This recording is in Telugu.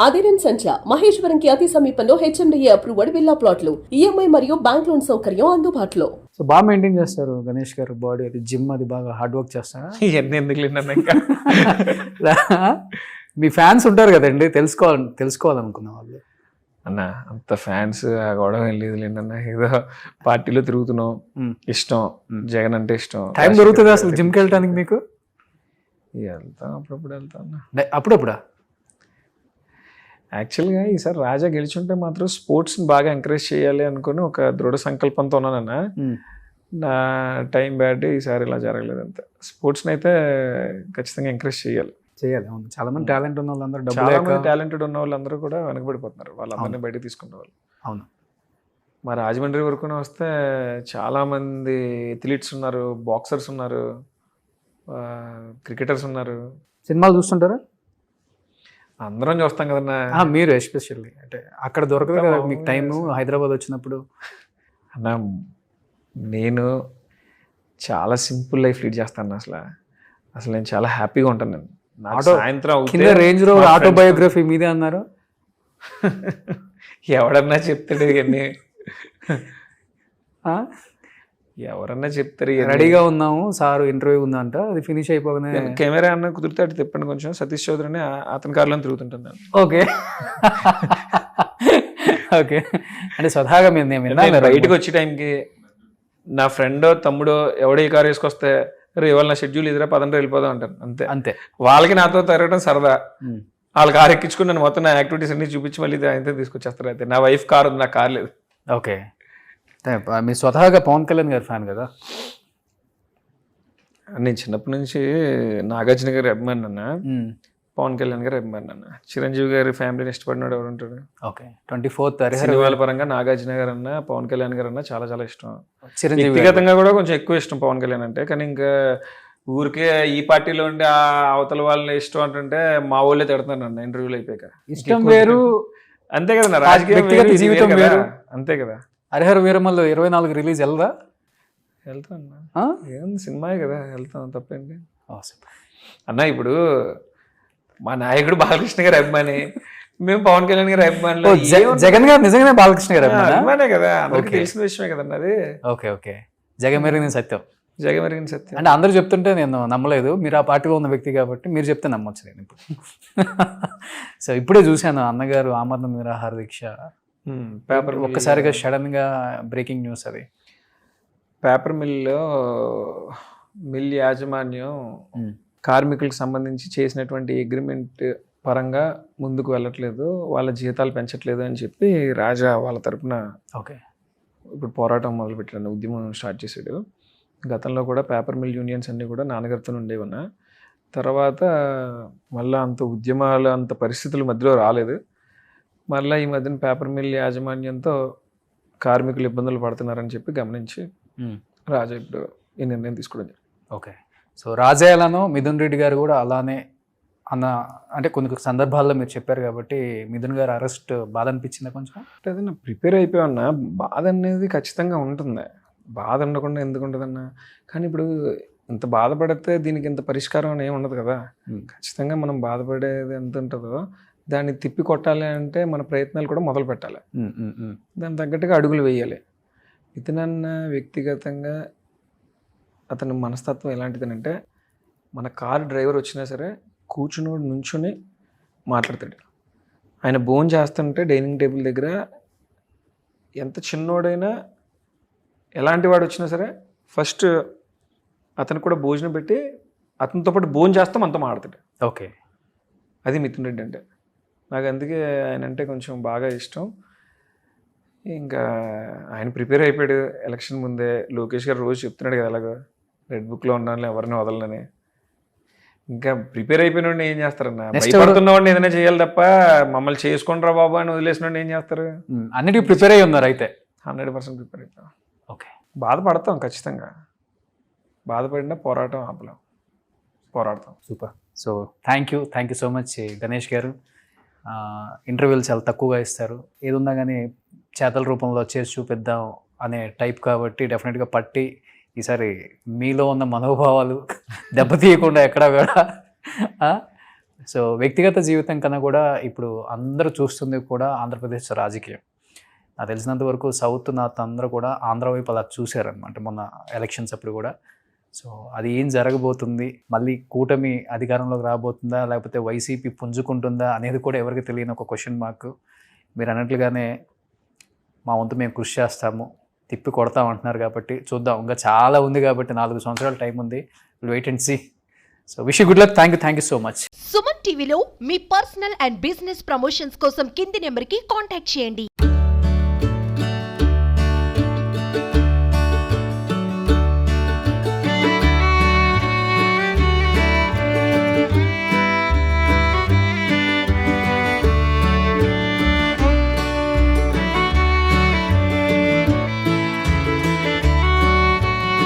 అధిరన్ సంచ మహేశ్వరంకి అతి సమీపంలో HMDA అప్రూవ్డ్ విల్లా ప్లాట్లు EMI మరియు బ్యాంక్ లోన్ సౌకర్యం అందుబాటులో. సో బాగా మెయింటైన్ చేస్తారు గణేష్ గారు బాడీ, అది జిమ్ అది బాగా హార్డ్ వర్క్ చేస్తారా? ఇవన్నీ ఎందుకు లేదన్న ఇంకా మీ ఫ్యాన్స్ ఉంటారు కదండి, తెలుసుకోవాలనుకున్న వాళ్ళు. అన్న అంత ఫ్యాన్స్ గొడవ ఏం లేదు లేండన్న, ఏదో పార్టీలో తిరుగుతున్నాం, ఇష్టం జగన్ అంటే ఇష్టం. టైం దొరుకుతుంది అసలు జిమ్కి వెళ్ళడానికి మీకు? వెళ్తాం, అప్పుడప్పుడు వెళ్తాం అన్న. అప్పుడప్పుడా? యాక్చువల్గా ఈసారి రాజా గెలిచుంటే మాత్రం స్పోర్ట్స్ని బాగా ఎంకరేజ్ చేయాలి అనుకుని ఒక దృఢ సంకల్పంతో ఉన్నానన్న. నా టైం బ్యాడ్, ఈసారి ఇలా జరగలేదు. అంతే. స్పోర్ట్స్ని అయితే ఖచ్చితంగా ఎంకరేజ్ చేయాలి. అవును, చాలా మంది టాలెంట్ ఉన్న వాళ్ళందరూ, చాలా మంది టాలెంటెడ్ ఉన్న వాళ్ళందరూ కూడా వెనకబడిపోతున్నారు, వాళ్ళందరినీ బయటకు తీసుకునే వాళ్ళు. అవును. మా రాజమండ్రి వరకు వస్తే చాలా మంది అథ్లీట్స్ ఉన్నారు, బాక్సర్స్ ఉన్నారు, క్రికెటర్స్ ఉన్నారు. సినిమాలు చూస్తుంటారా? అందరం చూస్తాం కదన్నా. మీరు ఎస్పెషల్లీ అంటే అక్కడ దొరకదు కదా మీకు టైము, హైదరాబాద్ వచ్చినప్పుడు. అన్న నేను చాలా సింపుల్ లైఫ్ లీడ్ చేస్తాను. అసలు నేను చాలా హ్యాపీగా ఉంటాను. నేను సాయంత్రం రేంజ్ రోవర్ ఆటోబయోగ్రఫీ మీదే అన్నారు. ఎవడన్నా చెప్తాడు ఇవన్నీ, ఎవరన్నా చెప్తారు. రెడీగా ఉన్నాము సార్, ఇంటర్వ్యూ ఉందంట, అది ఫినిష్ అయిపోగానే కెమెరా అన్న కుదిరితే అటు తిప్పండి కొంచెం, సతీష్ చౌదరి అని అతని కారులో తిరుగుతుంటాను. Okay okay. అంటే స్వతహాగా బయటకు వచ్చే టైంకి నా ఫ్రెండ్ తమ్ముడు ఎవడో ఈ కారు వేసుకొస్తే ఇవాళ నా షెడ్యూల్ ఇదిరా పదంలో వెళ్ళిపోదాం అంటాను. అంతే అంతే. వాళ్ళకి నాతో తిరగడం సరదా. వాళ్ళ కారు ఎక్కించుకుని నన్ను మొత్తం నా యాక్టివిటీస్ అన్ని చూపించి మళ్ళీ అయితే తీసుకొచ్చేస్తారు. అయితే నా వైఫ్ కారు ఉంది, నాకు కారు లేదు. ఓకే. మీ స్వతహాగా పవన్ కళ్యాణ్ గారి ఫ్యాన్ కదా? నేను చిన్నప్పటి నుంచి నాగార్జున గారి అభిమాని అన్న, పవన్ కళ్యాణ్ గారి అభిమాని అన్న. చిరంజీవి గారి ఫ్యామిలీని ఇష్టపడినాడు ఎవరు ఉంటాడు? ఓకే. 24th సినిమాల పరంగా నాగార్జున గారు అన్న, పవన్ కళ్యాణ్ గారు అన్న చాలా చాలా ఇష్టం. వ్యక్తిగతంగా కూడా కొంచెం ఎక్కువ ఇష్టం పవన్ కళ్యాణ్ అంటే. కానీ ఇంకా ఊరికే ఈ పార్టీలో ఉండి ఆ అవతల వాళ్ళని ఇష్టం అంటుంటే మా ఊళ్ళే తిడతాను అన్న ఇంటర్వ్యూలు అయిపోయాక. ఇష్టం వేరు, అంతే కదా, రాజకీయ జీవితం వేరు, అంతే కదా. హరిహర వీరమల్లు 24 రిలీజ్ వెళ్దా? వెళ్తాను అన్న, సినిమాయే కదా, వెళ్తాను, తప్పేంటి అన్న. ఇప్పుడు మా నాయకుడు బాలకృష్ణ గారి అభిమాని, మేము పవన్ కళ్యాణ్ గారి అభిమానులు. జగన్ గారు నిజంగానే బాలకృష్ణ గారు అభిమానే కదా, అందరికీ తెలిసిన విషయమే కదన్న అది. Okay okay. జగమెరిగిన సత్యం, జగమెరిగిన సత్యం అంటే అందరూ చెప్తుంటే నేను నమ్మలేదు, మీరు ఆ పార్టీలో ఉన్న వ్యక్తి కాబట్టి మీరు చెప్తే నమ్మొచ్చు నేను ఇప్పుడు. సో ఇప్పుడే చూశాను అన్నగారు ఆమరణ నిరాహార దీక్ష, పేపర్ ఒక్కసారిగా సడన్ గా బ్రేకింగ్ న్యూస్. అది పేపర్ మిల్ యాజమాన్యం కార్మికులకు సంబంధించి చేసినటువంటి అగ్రిమెంట్ పరంగా ముందుకు వెళ్ళట్లేదు, వాళ్ళ జీతాలు పెంచట్లేదు అని చెప్పి రాజా వాళ్ళ తరపున ఓకే ఇప్పుడు పోరాటం మొదలుపెట్టాడు, ఉద్యమం స్టార్ట్ చేశాడు. గతంలో కూడా పేపర్ మిల్ యూనియన్స్ అన్నీ కూడా నాన్నగారితో ఉండేవన్నా. తర్వాత మళ్ళీ అంత ఉద్యమాలు అంత పరిస్థితుల మధ్యలో రాలేదు. మళ్ళీ ఈ మధ్యన పేపర్ మిల్ యాజమాన్యంతో కార్మికులు ఇబ్బందులు పడుతున్నారని చెప్పి గమనించి రాజా ఇప్పుడు ఈ నిర్ణయం తీసుకోవడం జరిగింది. ఓకే. సో రాజా ఎలానో మిథున్ రెడ్డి గారు కూడా అలానే అన్న, అంటే కొన్ని సందర్భాల్లో మీరు చెప్పారు కాబట్టి మిథున్ గారు అరెస్ట్ బాధ అనిపించిందా కొంచెం? అంటే అదన్నా ప్రిపేర్ అయిపోయామన్నా, బాధ అనేది ఖచ్చితంగా ఉంటుంది. బాధ ఉండకుండా ఎందుకు ఉంటుందన్నా? కానీ ఇప్పుడు ఇంత బాధపడితే దీనికి ఇంత పరిష్కారం అని ఏమి ఉండదు కదా. ఖచ్చితంగా మనం బాధపడేది ఎంత ఉంటుందో దాన్ని తిప్పి కొట్టాలి అంటే మన ప్రయత్నాలు కూడా మొదలు పెట్టాలి, దానికి తగ్గట్టుగా అడుగులు వేయాలి. ఇతనన్న వ్యక్తిగతంగా అతని మనస్తత్వం ఎలాంటిదనంటే, మన కారు డ్రైవర్ వచ్చినా సరే కూర్చున్నోడు నుంచుని మాట్లాడతాడు. ఆయన భోజనం చేస్తుంటే డైనింగ్ టేబుల్ దగ్గర ఎంత చిన్నోడైనా ఎలాంటి వాడు వచ్చినా సరే ఫస్ట్ అతను కూడా భోజనం పెట్టి అతనితో పాటు భోజనం చేస్తాం అంతా మాట్లాడతాడు. ఓకే. అది మిథున్ రెడ్డి అంటే. నాకు అందుకే ఆయన అంటే కొంచెం బాగా ఇష్టం. ఇంకా ఆయన ప్రిపేర్ అయిపోయాడు ఎలక్షన్ ముందే. లోకేష్ గారు రోజు చెప్తున్నాడు కదా అలాగా, రెడ్ బుక్లో ఉన్నాను ఎవరిని వదలనని. ఇంకా ప్రిపేర్ అయిపోయిన ఏం చేస్తారన్న, భయపడుతున్న వాడిని ఏదైనా చేయాలి తప్ప మమ్మల్ని చేసుకుంటారా బాబు అని వదిలేసిన ఏం చేస్తారు? అన్నిటికీ ప్రిపేర్ అయ్యి ఉన్నారు అయితే. 100% ప్రిపేర్ అయిపోయాం. ఓకే. బాధపడతాం ఖచ్చితంగా, బాధపడినా పోరాటం ఆపలేం, పోరాడతాం. Super. So thank you so much Ganesh గారు. ఇంటర్వ్యూలు చాలా తక్కువగా ఇస్తారు, ఏదున్నా కానీ చేతల రూపంలో చేసి చూపిద్దాం అనే టైప్ కాబట్టి డెఫినెట్గా పట్టి ఈసారి మీలో ఉన్న మనోభావాలు దెబ్బతీయకుండా ఎక్కడా కూడా సో వ్యక్తిగత జీవితం కన్నా కూడా ఇప్పుడు అందరూ చూస్తుంది కూడా ఆంధ్రప్రదేశ్ రాజకీయం. నాకు తెలిసినంత వరకు సౌత్ నార్త్ అందరూ కూడా ఆంధ్ర వైపు అలా చూశారనమాట మొన్న ఎలక్షన్స్ అప్పుడు కూడా. సో అది ఏం జరగబోతుంది, మళ్ళీ కూటమి అధికారంలోకి రాబోతుందా లేకపోతే వైసీపీ పుంజుకుంటుందా అనేది కూడా ఎవరికి తెలియని ఒక క్వశ్చన్ మార్క్. మీరు అన్నట్లుగానే మా వంతు మేము కృషి చేస్తాము, తిప్పి కొడతాం అంటున్నారు కాబట్టి చూద్దాం. ఇంకా చాలా ఉంది కాబట్టి 4 సంవత్సరాల టైం ఉంది. Wait and see. So wish you good luck. Thank you so much. Suman టీవీలో మీ పర్సనల్ అండ్ బిజినెస్ ప్రమోషన్స్ కోసం కింది నెంబర్కి కాంటాక్ట్ చేయండి.